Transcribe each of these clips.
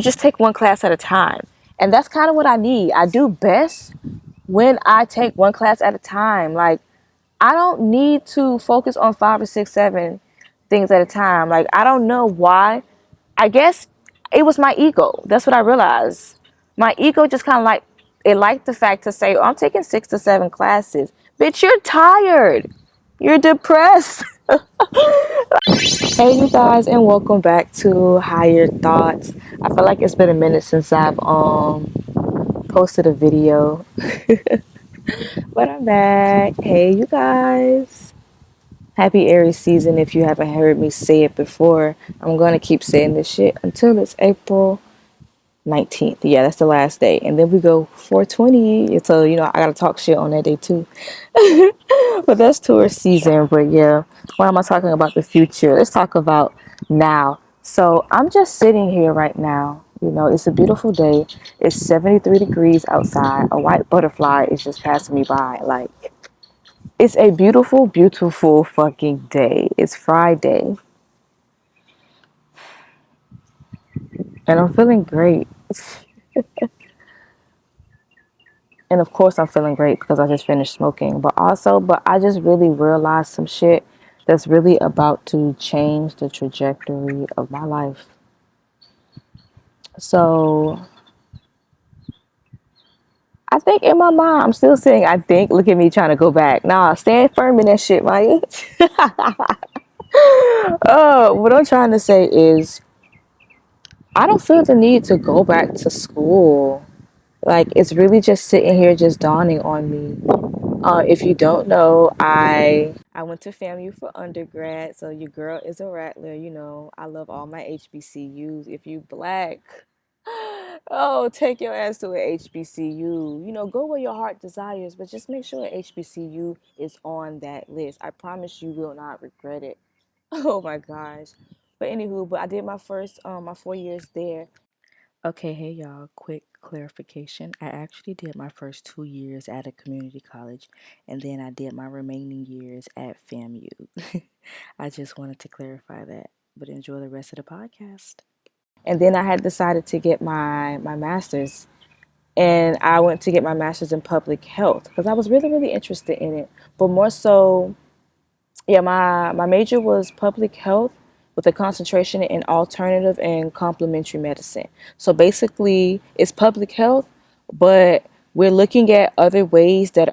just take one class at a time. And that's kind of what I need. I do best when I take one class at a time. Like, I don't need to focus on 5 or 6, 7 things at a time. Like, I don't know why. I guess it was my ego. That's what I realized. My ego just kind of like, it liked the fact to say, oh, I'm taking 6 to 7 classes. Bitch, you're tired. You're depressed. Hey, you guys, and welcome back to Higher Thoughts. I feel like it's been a minute since I've posted a video, but I'm back. Hey, you guys. Happy Aries season. If you haven't heard me say it before, I'm going to keep saying this shit until it's April 19th. Yeah, that's the last day. And then we go 420. So, I got to talk shit on that day too. But that's tourist season. But yeah, why am I talking about the future? Let's talk about now. So I'm just sitting here right now. It's a beautiful day. It's 73 degrees outside. A white butterfly is just passing me by. Like, it's a beautiful, beautiful fucking day. It's Friday. And I'm feeling great. And of course I'm feeling great because I just finished smoking. But I just really realized some shit that's really about to change the trajectory of my life. So I think in my mind, I'm still saying I think. Look at me trying to go back. Nah, stand firm in that shit, Maya. What I'm trying to say is I don't feel the need to go back to school. Like, it's really just sitting here just dawning on me. If you don't know, I went to FAMU for undergrad, so your girl is a rattler. I love all my HBCUs. If you black, oh, take your ass to an HBCU. Go where your heart desires, but just make sure an HBCU is on that list. I promise you will not regret it. Oh my gosh. But anywho, I did my 4 years there. Okay, hey y'all, quick clarification. I actually did my first 2 years at a community college, and then I did my remaining years at FAMU. I just wanted to clarify that, but enjoy the rest of the podcast. And then I had decided to get my master's, and I went to get my master's in public health because I was really, really interested in it. But more so, yeah, my major was public health with a concentration in alternative and complementary medicine. So basically, it's public health, but we're looking at other ways that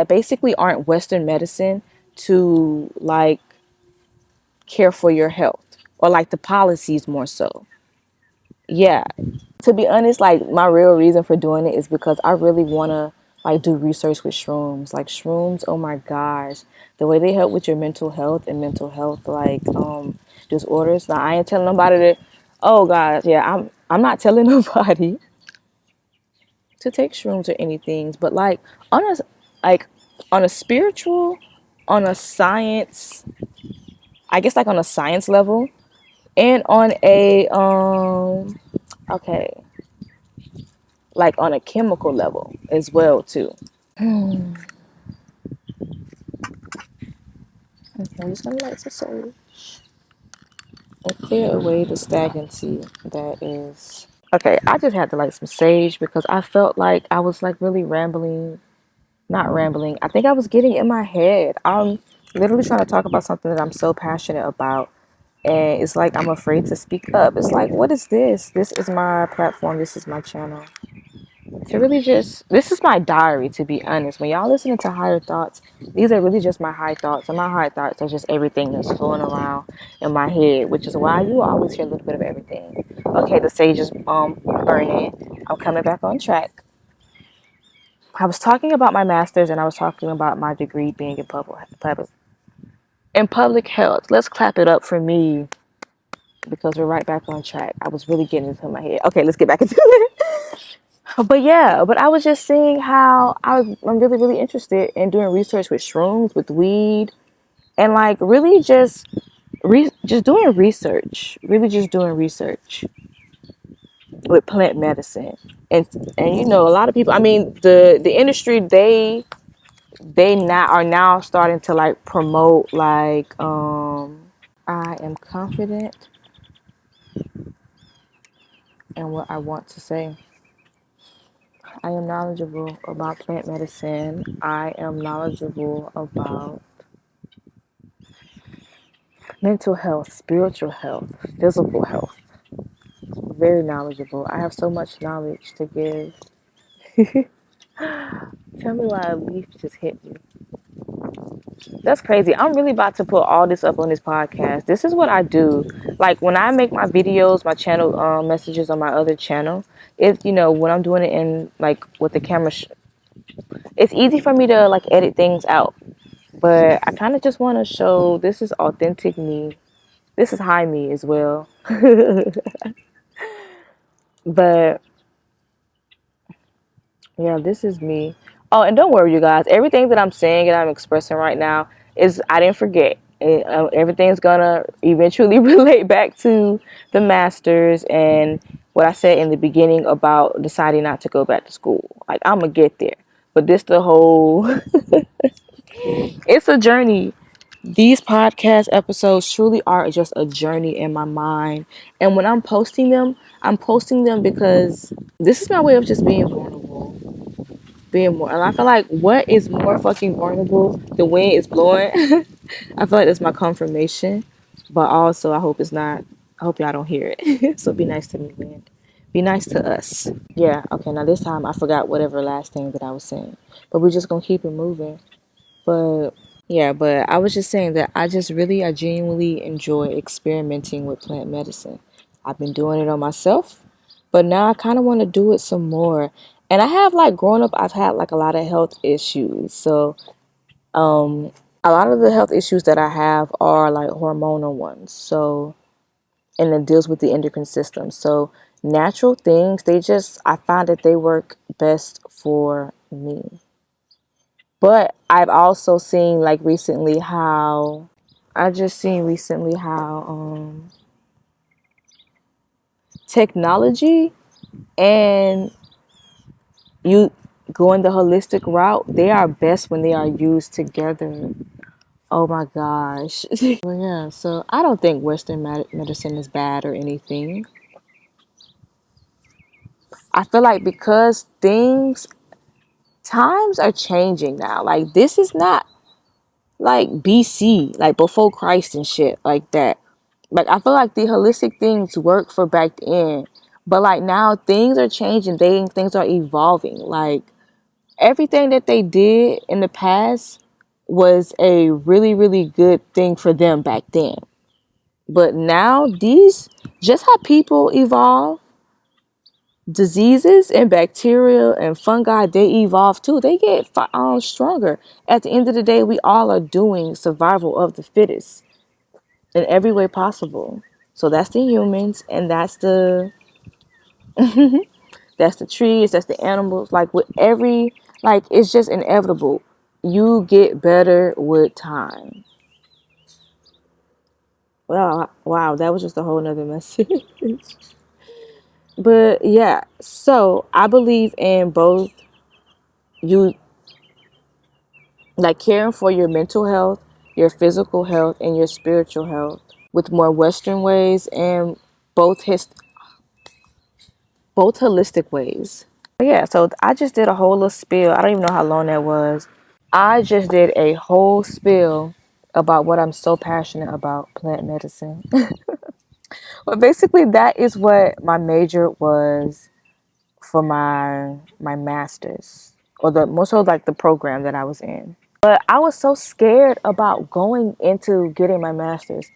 basically aren't Western medicine to like care for your health, or like the policies more so. Yeah, to be honest, like my real reason for doing it is because I really want to like do research with shrooms. Like shrooms, oh my gosh, the way they help with your mental health and mental health like disorders. Now I ain't telling nobody that. Oh gosh, yeah, I'm not telling nobody to take shrooms or anything. But on a like on a spiritual, on a science, I guess like on a science level, and on a okay, like on a chemical level as well too. Okay, I'm just gonna light some sage and clear away the stagnancy that is. Okay, I just had to light some sage because I felt like I was like really rambling. Not rambling. I think I was getting in my head. I'm literally trying to talk about something that I'm so passionate about. And it's like I'm afraid to speak up. It's like, what is this? This is my platform. This is my channel. To really just, this is my diary, to be honest. When y'all listening to Higher Thoughts, these are really just my high thoughts. And my high thoughts are just everything that's flowing around in my head, which is why you always hear a little bit of everything. Okay, the sage is burning. I'm coming back on track. I was talking about my master's and I was talking about my degree being in public health. Let's clap it up for me because we're right back on track. I was really getting into my head. Okay, let's get back into it. But yeah, I was just saying how I'm really, really interested in doing research with shrooms, with weed, and like really just doing research, really just doing research with plant medicine. And a lot of people, I mean, the industry, they now are now starting to like promote like I am confident in what I want to say. I am knowledgeable about plant medicine. I am knowledgeable about mental health, spiritual health, physical health. Very knowledgeable. I have so much knowledge to give. Tell me why a leaf just hit me. That's crazy. I'm really about to put all this up on this podcast. This is what I do. Like when I make my videos, my channel messages on my other channel, it's when I'm doing it in like with the camera, it's easy for me to like edit things out. But I kind of just want to show this is authentic me. This is high me as well. But yeah, this is me. Oh, and don't worry, you guys. Everything that I'm saying and I'm expressing right now is I didn't forget. Everything's gonna eventually relate back to the masters and what I said in the beginning about deciding not to go back to school. Like I'm gonna get there, but this the whole. It's a journey. These podcast episodes truly are just a journey in my mind, and when I'm posting them because this is my way of just being vulnerable. Being more, and I feel like what is more fucking vulnerable? The wind is blowing. I feel like that's my confirmation, but also I hope it's not. I hope y'all don't hear it. So be nice to me, wind. Be nice to us. Yeah. Okay. Now this time I forgot whatever last thing that I was saying, but we're just gonna keep it moving. But yeah, but I was just saying that I genuinely enjoy experimenting with plant medicine. I've been doing it on myself, but now I kind of want to do it some more. And I have like growing up, I've had like a lot of health issues. So, a lot of the health issues that I have are like hormonal ones. So, and it deals with the endocrine system. So, natural things, I find that they work best for me. But I've also seen like recently how I just seen recently how technology and you going the holistic route, they are best when they are used together. Oh my gosh. Well, yeah, so I don't think Western medicine is bad or anything. I feel like because times are changing now. Like this is not like BC, like before Christ and shit like that. Like I feel like the holistic things work for back then, but like now things are changing. Things are evolving. Like everything that they did in the past was a really really good thing for them back then. But now these just how people evolve, diseases and bacteria and fungi they evolve too. They get stronger. At the end of the day, we all are doing survival of the fittest in every way possible. So that's the humans and that's the trees, that's the animals. Like with every like it's just inevitable. You get better with time. Well, wow, that was just a whole nother message. But yeah, so I believe in both you like caring for your mental health, your physical health, and your spiritual health with more Western ways and both both holistic ways. But yeah, so I just did a whole little spiel. I don't even know how long that was. I just did a whole spiel about what I'm so passionate about, plant medicine. But basically that is what my major was for my masters or the more so like the program that I was in. But I was so scared about going into getting my master's.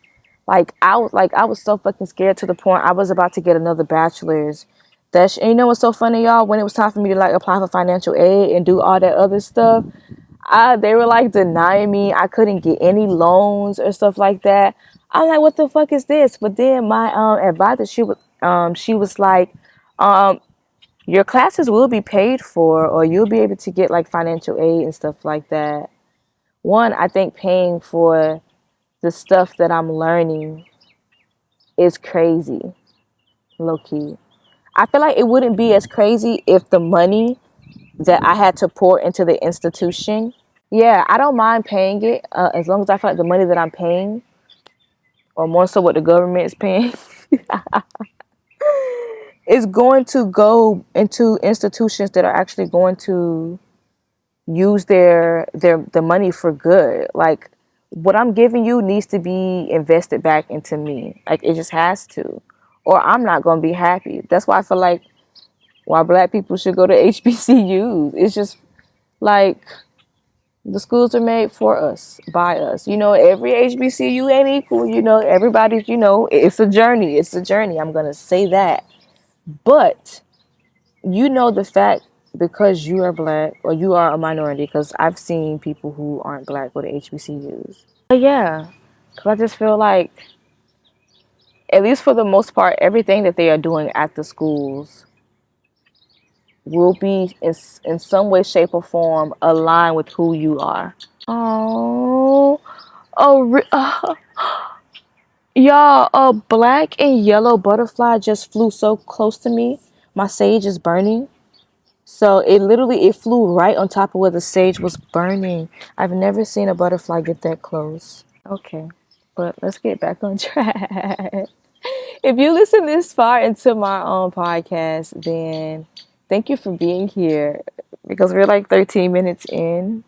I was so fucking scared to the point I was about to get another bachelor's. And you know what's so funny, y'all? When it was time for me to like apply for financial aid and do all that other stuff, they were like denying me. I couldn't get any loans or stuff like that. I'm like, what the fuck is this? But then my advisor, she was like, um, your classes will be paid for, or you'll be able to get like financial aid and stuff like that. One, I think paying for the stuff that I'm learning is crazy, low key. I feel like it wouldn't be as crazy if the money that I had to pour into the institution, yeah, I don't mind paying it as long as I feel like the money that I'm paying or more so what the government is paying, is going to go into institutions that are actually going to use their the money for good. Like what I'm giving you needs to be invested back into me. Like it just has to. Or I'm not gonna be happy. That's why I feel like why black people should go to HBCUs. It's just like the schools are made for us, by us. You know, every HBCU ain't equal. You know, everybody's, you know, it's a journey. It's a journey. I'm gonna say that. But you know the fact because you are black or you are a minority, because I've seen people who aren't black go to HBCUs. But yeah, because I just feel like, at least for the most part, everything that they are doing at the schools will be in some way, shape, or form aligned with who you are. Oh, y'all, a black and yellow butterfly just flew so close to me. My sage is burning. So it flew right on top of where the sage was burning. I've never seen a butterfly get that close. Okay, but let's get back on track. If you listen this far into my own podcast, then thank you for being here because we're like 13 minutes in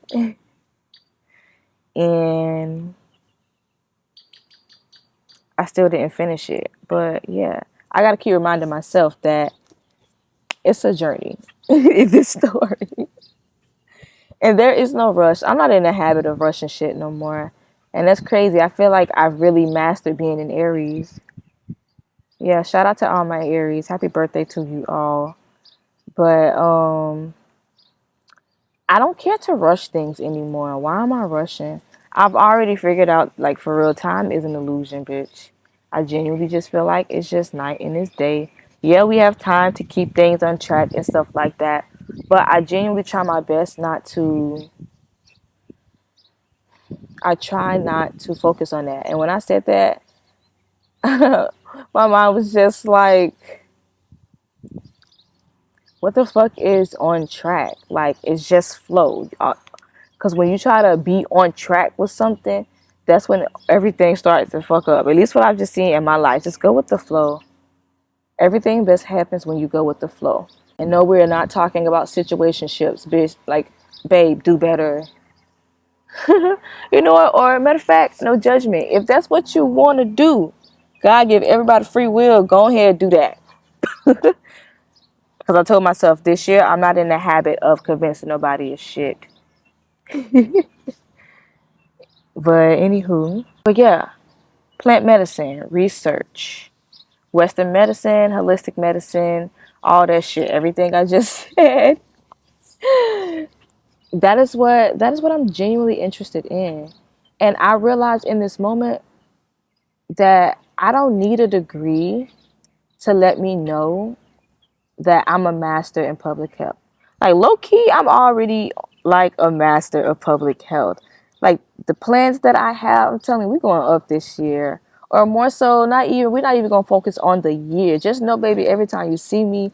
and I still didn't finish it. But yeah, I got to keep reminding myself that it's a journey in this story. And there is no rush. I'm not in the habit of rushing shit no more. And that's crazy. I feel like I've really mastered being an Aries. Yeah, shout out to all my Aries. Happy birthday to you all. But I don't care to rush things anymore. Why am I rushing? I've already figured out, like, for real, time is an illusion, bitch. I genuinely just feel like it's just night and it's day. Yeah, we have time to keep things on track and stuff like that. But I genuinely try my best not to I try not to focus on that. And when I said that, my mind was just like, what the fuck is on track? Like, it's just flow. Because when you try to be on track with something, that's when everything starts to fuck up. At least what I've just seen in my life. Just go with the flow. Everything best happens when you go with the flow. And no, we're not talking about situationships, bitch. Like, babe, do better. You know what? Or matter of fact, no judgment. If that's what you want to do, God give everybody free will. Go ahead and do that. Because I told myself this year I'm not in the habit of convincing nobody of shit. But anywho, but yeah, plant medicine, research, Western medicine, holistic medicine, all that shit. Everything I just said. That is what I'm genuinely interested in. And I realized in this moment that I don't need a degree to let me know that I'm a master in public health. Like low key, I'm already like a master of public health. Like the plans that I have, I'm telling you, we're going up this year. Or more so, we're not even gonna focus on the year. Just know, baby, every time you see me,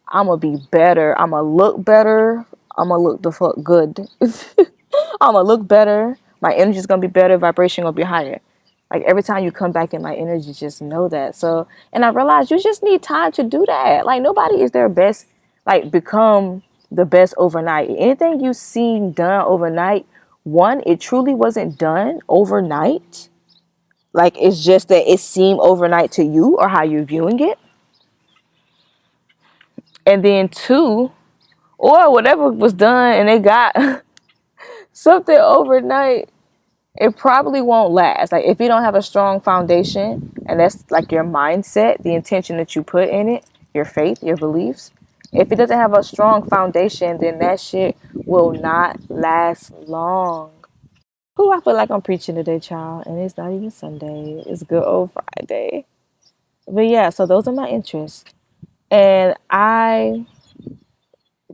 I'm gonna be better. I'm gonna look better. I'm gonna look the fuck good. I'm gonna look better. My energy's gonna be better. Vibration gonna be higher. Like every time you come back in my energy, just know that. So, and I realized you just need time to do that. Like nobody is their best, like become the best overnight. Anything you seen done overnight, one, it truly wasn't done overnight. Like it's just that it seemed overnight to you or how you're viewing it. And then two, or whatever was done and they got something overnight, it probably won't last. Like if you don't have a strong foundation, and that's like your mindset, the intention that you put in it, your faith, your beliefs. If it doesn't have a strong foundation, then that shit will not last long. Who I feel like I'm preaching today, child, and it's not even Sunday. It's good old Friday. But yeah, so those are my interests, and I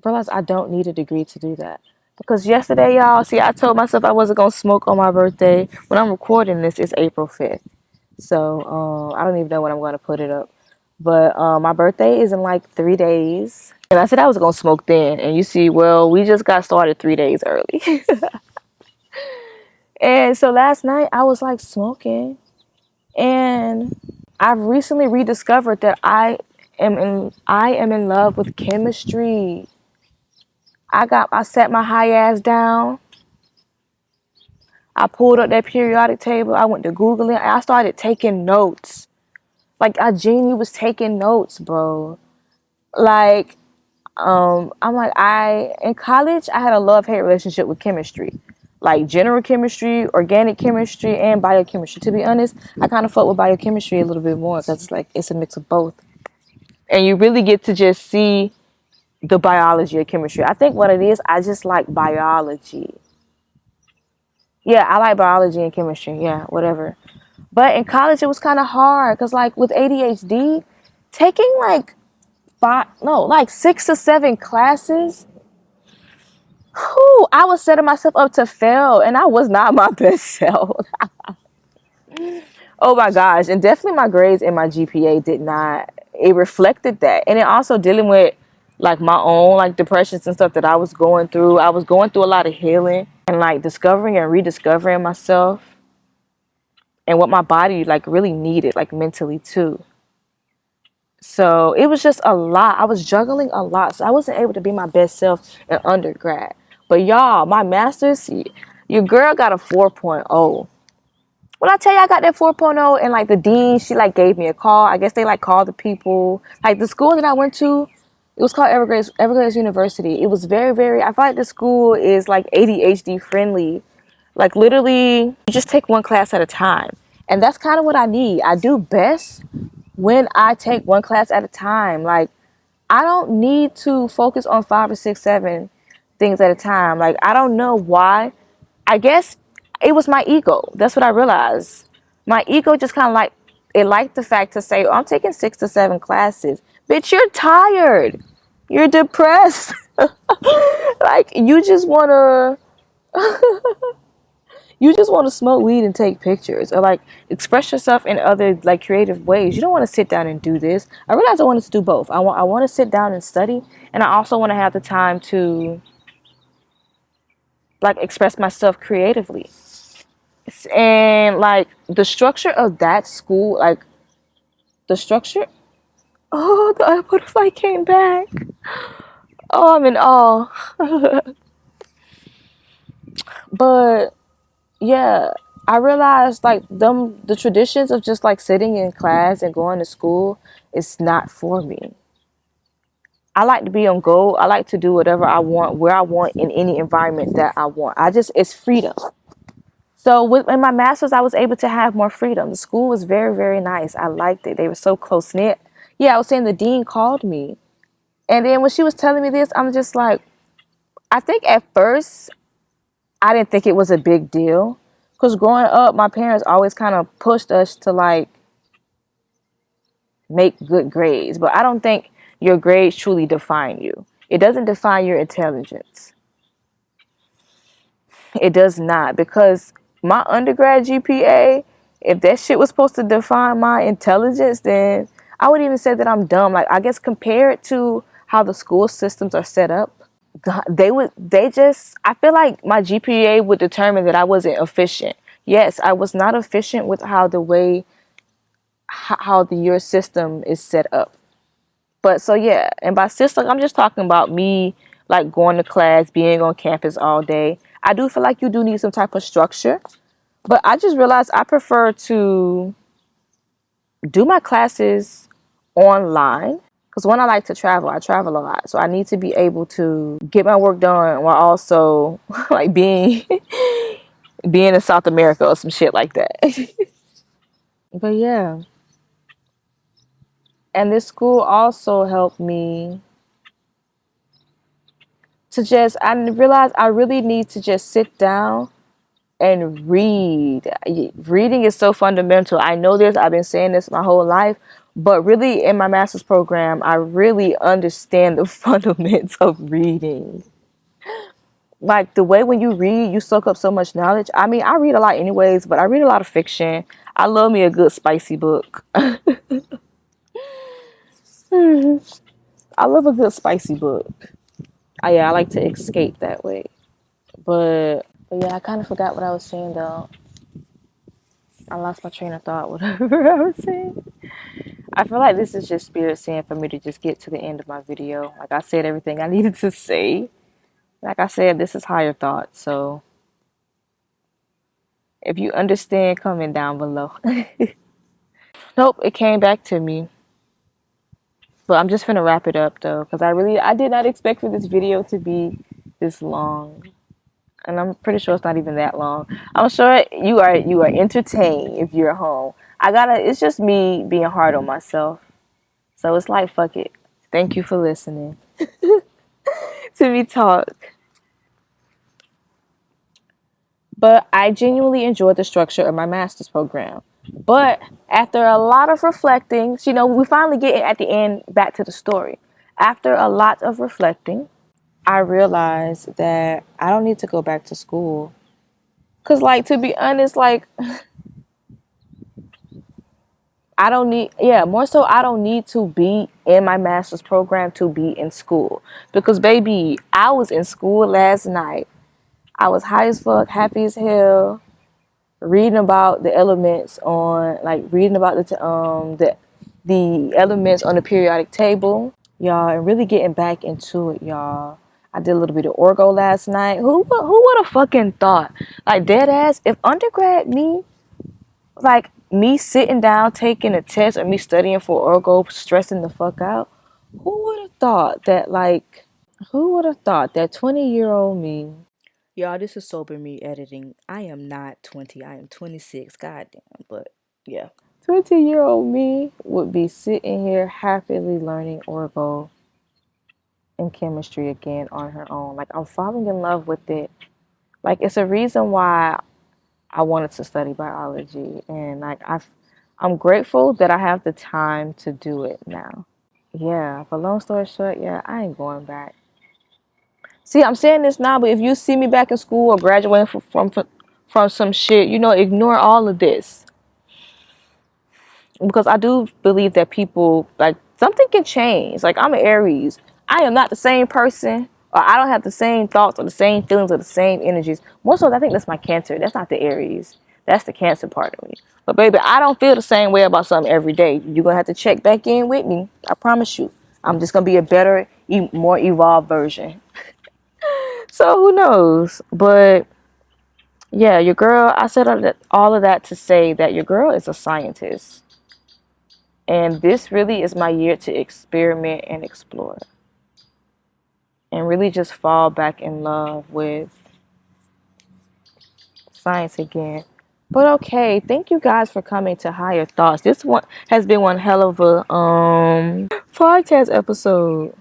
realized I don't need a degree to do that. Because yesterday, y'all, see, I told myself I wasn't gonna smoke on my birthday. When I'm recording this, it's April 5th. So I don't even know when I'm going to put it up. But my birthday is in like 3 days. And I said I was going to smoke then. And you see, well, we just got started 3 days early. And so last night I was like smoking. And I've recently rediscovered that I am in love with chemistry. I set my high ass down. I pulled up that periodic table. I went to Googling. I started taking notes. Like I genuinely was taking notes, bro. Like, I'm like, I in college I had a love-hate relationship with chemistry. Like general chemistry, organic chemistry, and biochemistry. To be honest, I kind of fuck with biochemistry a little bit more because it's like it's a mix of both. And you really get to just see the biology of chemistry. I think what it is, I just like biology. Yeah, I like biology and chemistry. Yeah, whatever. But in college, it was kind of hard because, like, with ADHD, taking like five, no, like 6 or 7 classes, whew, I was setting myself up to fail, and I was not my best self. Oh my gosh. And definitely my grades and my GPA did not, it reflected that. And it also dealing with like my own like depressions and stuff that I was going through. I was going through a lot of healing and like discovering and rediscovering myself and what my body like really needed, like mentally too. So it was just a lot. I was juggling a lot. So I wasn't able to be my best self in undergrad. But y'all, my master's, your girl got a 4.0. When I tell you I got that 4.0 and like the dean, she like gave me a call. I guess they like called the people. Like the school that I went to, it was called Everglades University. It was very, very, I feel like the school is like ADHD friendly. Like literally, you just take one class at a time. And that's kind of what I need. I do best when I take one class at a time. Like I don't need to focus on 5 or 6, 7 things at a time. Like I don't know why. I guess it was my ego. That's what I realized. My ego just kind of like it liked the fact to say, oh, I'm taking 6 to 7 classes. Bitch, you're tired. You're depressed. Like you just want to smoke weed and take pictures or like express yourself in other like creative ways. You don't want to sit down and do this. I realized I wanted to do both. I want to sit down and study, and I also want to have the time to like express myself creatively. And like the structure of that school, like the structure, oh, the butterfly came back. Oh, I'm in awe. But yeah, I realized like the traditions of just like sitting in class and going to school is not for me. I like to be on go. I like to do whatever I want, where I want, in any environment that I want. It's freedom. So in my master's, I was able to have more freedom. The school was very, very nice. I liked it. They were so close knit. Yeah, I was saying the dean called me. And then when she was telling me this, I'm just like, I think at first I didn't think it was a big deal. Because growing up, my parents always kind of pushed us to like make good grades. But I don't think your grades truly define you. It doesn't define your intelligence. It does not. Because my undergrad GPA, if that shit was supposed to define my intelligence, then I would even say that I'm dumb. Like, I guess compared to how the school systems are set up, God, I feel like my GPA would determine that I wasn't efficient. Yes, I was not efficient with how the your system is set up. But so yeah, and by system, I'm just talking about me like going to class, being on campus all day. I do feel like you do need some type of structure, but I just realized I prefer to do my classes online because when I like to travel, I travel a lot. So I need to be able to get my work done while also like being in South America or some shit like that. But yeah, and this school also helped me to just I realized I really need to just sit down and read. Reading is so fundamental. I know this. I've been saying this my whole life, but really in my master's program, I really understand the fundamentals of reading. Like the way when you read, you soak up so much knowledge. I mean, I read a lot anyways, but I read a lot of fiction. I love me a good spicy book. I love a good spicy book. Yeah, I like to escape that way. But yeah, I kind of forgot what I was saying though. I lost my train of thought, whatever I was saying. I feel like this is just spirit saying for me to just get to the end of my video. Like I said everything I needed to say. Like I said, this is higher thought. So if you understand, comment down below. Nope, it came back to me. But I'm just gonna wrap it up though, because I did not expect for this video to be this long. And I'm pretty sure it's not even that long. I'm sure you are entertained if you're at home. It's just me being hard on myself. So it's like fuck it. Thank you for listening to me talk. But I genuinely enjoyed the structure of my master's program. But after a lot of reflecting, we finally get at the end back to the story. After a lot of reflecting, I realized that I don't need to go back to school. Cause like to be honest, like I don't need, yeah, more so I don't need to be in my master's program to be in school. Because baby, I was in school last night. I was high as fuck, happy as hell, reading about the elements on, like reading about the elements on the periodic table, y'all, and really getting back into it, y'all. I did a little bit of orgo last night. Who would have fucking thought? Like dead ass, if undergrad me, like me sitting down taking a test or me studying for orgo, stressing the fuck out. Who would have thought that? Like, who would have thought that 20-year-old me? Y'all, this is sober me editing. I am not 20. I am 26. Goddamn, but yeah. 20-year-old me would be sitting here happily learning orgo and chemistry again on her own. Like, I'm falling in love with it. Like, it's a reason why I wanted to study biology. And, like, I'm grateful that I have the time to do it now. Yeah, but long story short, yeah, I ain't going back. See, I'm saying this now, but if you see me back in school or graduating from some shit, ignore all of this. Because I do believe that people, like, something can change. Like, I'm an Aries. I am not the same person, or I don't have the same thoughts or the same feelings or the same energies. More so, I think that's my Cancer. That's not the Aries. That's the Cancer part of me. But baby, I don't feel the same way about something every day. You're going to have to check back in with me. I promise you. I'm just going to be a better, more evolved version. So who knows? But yeah, your girl, I said all of that to say that your girl is a scientist. And this really is my year to experiment and explore. And really just fall back in love with science again. But okay, thank you guys for coming to Higher Thoughts. This one has been one hell of a podcast episode.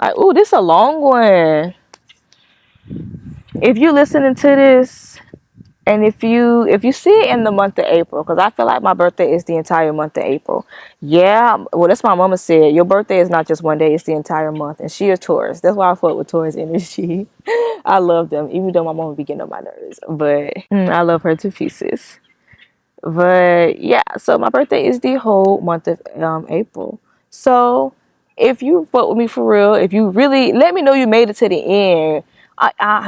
Like, ooh, this is a long one. If you listening to this, and if you see it in the month of April, because I feel like my birthday is the entire month of April. Yeah, well, that's what my mama said. Your birthday is not just one day; it's the entire month. And she a Taurus. That's why I fuck with Taurus energy. I love them, even though my mama be getting on my nerves. But I love her to pieces. But yeah, so my birthday is the whole month of April. So if you fuck with me for real, if you really let me know you made it to the end,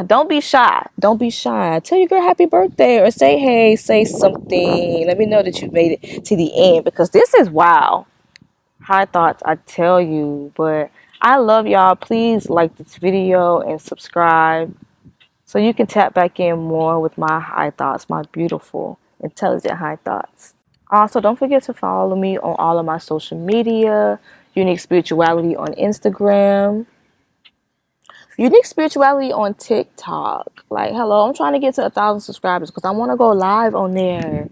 don't be shy. Don't be shy. Tell your girl happy birthday or say hey, say something. Let me know that you made it to the end because this is wow. High thoughts, I tell you. But I love y'all. Please like this video and subscribe so you can tap back in more with my high thoughts, my beautiful, intelligent high thoughts. Also, don't forget to follow me on all of my social media. Unique Spirituality on Instagram. Unique Spirituality on TikTok. Like, hello, I'm trying to get to 1,000 subscribers because I want to go live on there.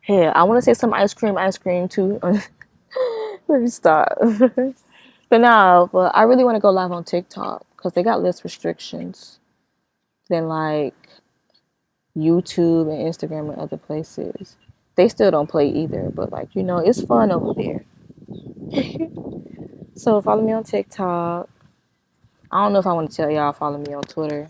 Hell, I want to say some ice cream too. Let me stop. But I really want to go live on TikTok because they got less restrictions than like YouTube and Instagram and other places. They still don't play either, but like, it's fun over there. So follow me on TikTok. I don't know if I want to tell y'all follow me on Twitter.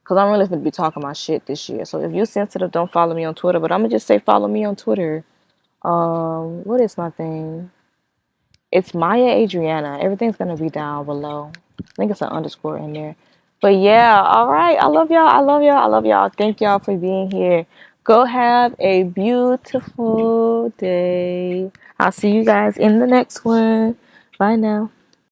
Because I'm really going to be talking my shit this year. So if you're sensitive, don't follow me on Twitter. But I'm going to just say follow me on Twitter. What is my thing? It's Maya Adriana. Everything's going to be down below. I think it's an underscore in there. But yeah, all right. I love y'all. I love y'all. I love y'all. Thank y'all for being here. Go have a beautiful day. I'll see you guys in the next one. Bye now.